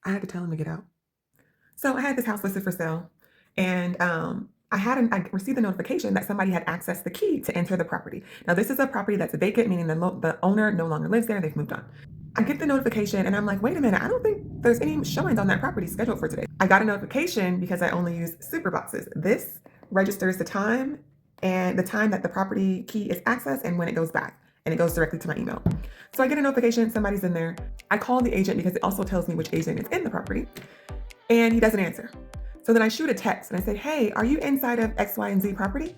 I had to tell him to get out. So I had this house listed for sale, and I received a notification that somebody had accessed the key to enter the property. Now this is a property that's vacant, meaning the owner no longer lives there. They've moved on. I get the notification and I'm like, wait a minute, I don't think there's any showings on that property scheduled for today. I got a notification because I only use Superboxes. This registers the time and the time that the property key is accessed and when it goes back. And it goes directly to my email. So I get a notification, somebody's in there. I call the agent because it also tells me which agent is in the property. And he doesn't answer. So then I shoot a text and I say, hey, are you inside of X, Y, and Z property?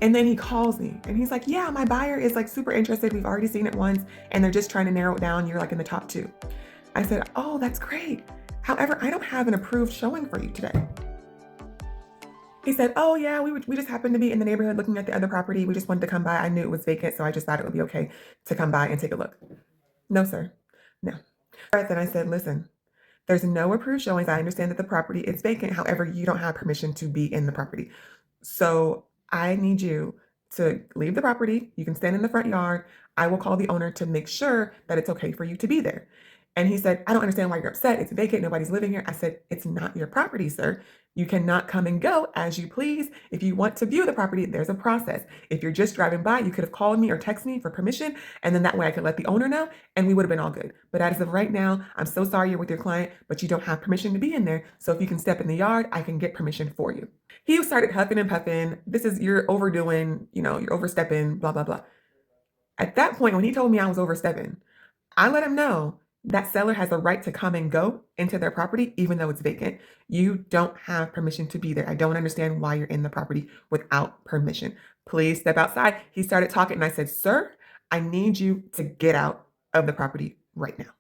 And then he calls me and he's like, yeah, my buyer is like super interested. We've already seen it once and they're just trying to narrow it down. You're like in the top two. I said, oh, that's great. However, I don't have an approved showing for you today. He said, oh yeah, we just happened to be in the neighborhood looking at the other property. We just wanted to come by. I knew it was vacant, so I just thought it would be okay to come by and take a look. No, sir. No. Then I said, listen, there's no approved showings. I understand that the property is vacant. However, you don't have permission to be in the property. So I need you to leave the property. You can stand in the front yard. I will call the owner to make sure that it's okay for you to be there. And he said, I don't understand why you're upset. It's vacant. Nobody's living here. I said, it's not your property, sir. You cannot come and go as you please. If you want to view the property, there's a process. If you're just driving by, you could have called me or texted me for permission. And then that way I could let the owner know and we would have been all good. But as of right now, I'm so sorry you're with your client, but you don't have permission to be in there. So if you can step in the yard, I can get permission for you. He started huffing and puffing. You're overdoing, you're overstepping, blah, blah, blah. At that point, when he told me I was overstepping, I let him know that seller has a right to come and go into their property, even though it's vacant. You don't have permission to be there. I don't understand why you're in the property without permission. Please step outside. He started talking and I said, sir, I need you to get out of the property right now.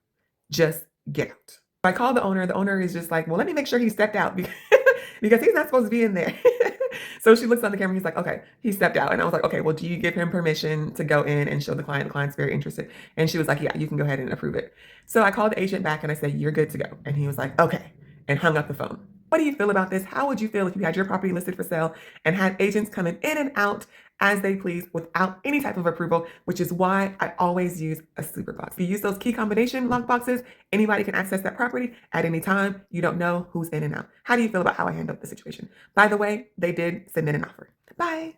Just get out. I called the owner. The owner is just like, well, let me make sure he stepped out because he's not supposed to be in there. So she looks on the camera. He's like, okay, he stepped out. And I was like, okay, well, do you give him permission to go in and show the client? The client's very interested. And she was like, yeah, you can go ahead and approve it. So I called the agent back and I said, you're good to go. And he was like, okay, and hung up the phone. What do you feel about this? How would you feel if you had your property listed for sale and had agents coming in and out as they please without any type of approval, which is why I always use a Superbox. If you use those key combination lock boxes, anybody can access that property at any time. You don't know who's in and out. How do you feel about how I handled the situation? By the way, they did submit an offer. Bye.